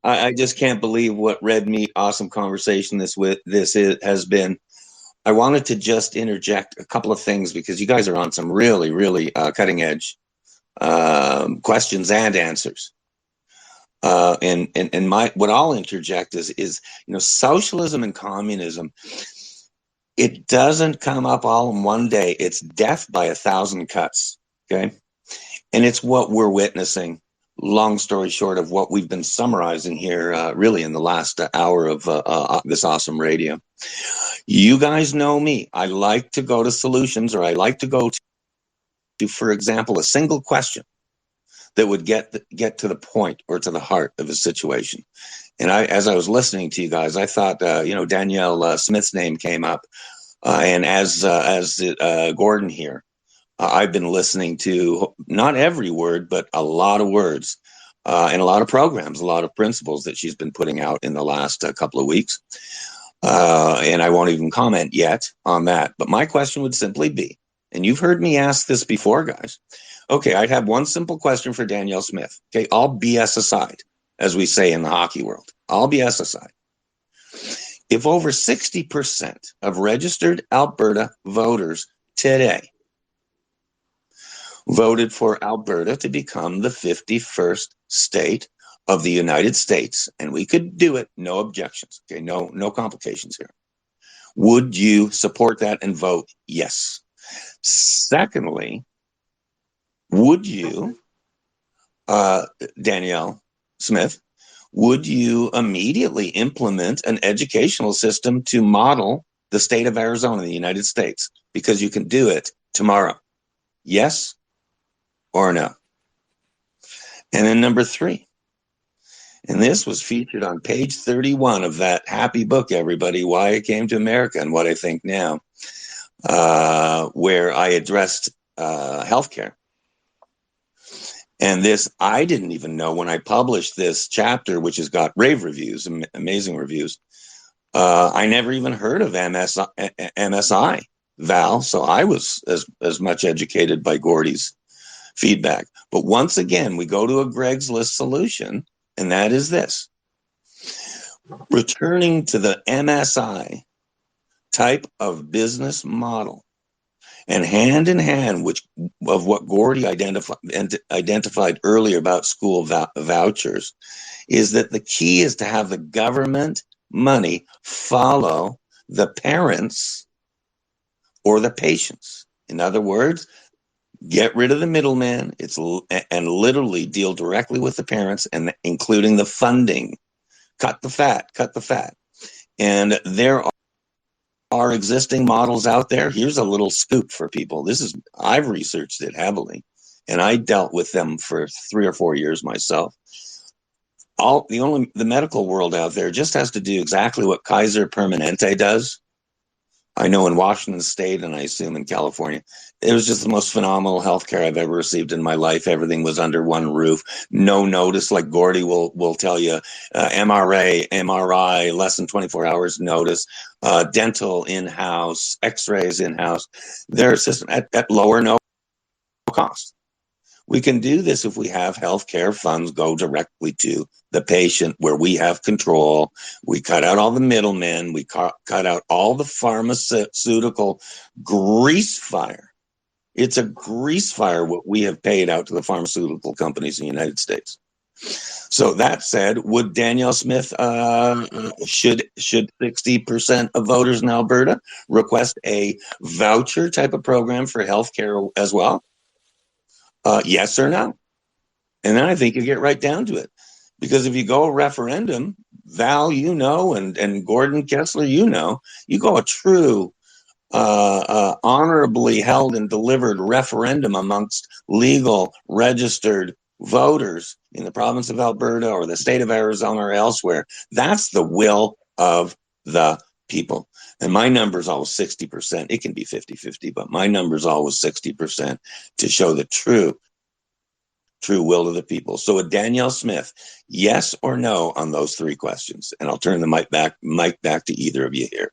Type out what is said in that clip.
I just can't believe what red meat awesome conversation has been. I wanted to just interject a couple of things because you guys are on some really, really cutting edge questions and answers. And my what I'll interject is socialism and communism. It doesn't come up all in one day. It's death by 1,000 cuts. Okay, and it's what we're witnessing. Long story short of what we've been summarizing here, really in the last hour of this awesome radio. You guys know me. I like to go to solutions, or I like to go to, for example, a single question that would get to the point or to the heart of a situation. And as I was listening to you guys, I thought, Danielle Smith's name came up, and as Gordon here. I've been listening to not every word, but a lot of words and a lot of programs, a lot of principles that she's been putting out in the last couple of weeks. And I won't even comment yet on that. But my question would simply be, and you've heard me ask this before, guys. Okay, I'd have one simple question for Danielle Smith. Okay, all BS aside, as we say in the hockey world, all BS aside. If over 60% of registered Alberta voters today voted for Alberta to become the 51st state of the United States, and we could do it, no objections, okay, no complications here. Would you support that and vote yes? Secondly, would you, Danielle Smith, would you immediately implement an educational system to model the state of Arizona in the United States? Because you can do it tomorrow. Yes or no? And then number 3, and this was featured on page 31 of that happy book, everybody, Why I Came to America and What I Think Now, where I addressed healthcare. And this, I didn't even know when I published this chapter, which has got rave reviews, amazing reviews. I never even heard of MSI, Val, so I was as much educated by Gordy's feedback. But once again, we go to a Greg's List solution, and that is this. Returning to the MSI type of business model, and hand in hand of what Gordy identified earlier about school vouchers, is that the key is to have the government money follow the parents or the patients. In other words, get rid of the middleman. And literally deal directly with the parents, and including the funding. Cut the fat. And there are existing models out there. Here's a little scoop for people. I've researched it heavily, and I dealt with them for 3 or 4 years myself. The medical world out there just has to do exactly what Kaiser Permanente does. I know in Washington State, and I assume in California, it was just the most phenomenal healthcare I've ever received in my life. Everything was under one roof. No notice, like Gordy will tell you. MRI, less than 24 hours notice. Dental in-house, X-rays in-house. Their system at lower no cost. We can do this if we have healthcare funds go directly to the patient, where we have control. We cut out all the middlemen. We cut out all the pharmaceutical grease fire. It's a grease fire what we have paid out to the pharmaceutical companies in the United States. So that said, would Danielle Smith, should 60% of voters in Alberta request a voucher type of program for healthcare as well? Yes or no? And then I think you get right down to it. Because if you go a referendum, Val, and Gordon Kessler, you go a true, honorably held and delivered referendum amongst legal registered voters in the province of Alberta or the state of Arizona or elsewhere. That's the will of the people. And my number is always 60%. It can be 50-50, but my number is always 60% to show the true will of the people. So with Danielle Smith, yes or no on those 3 questions? And I'll turn the mic back to either of you here.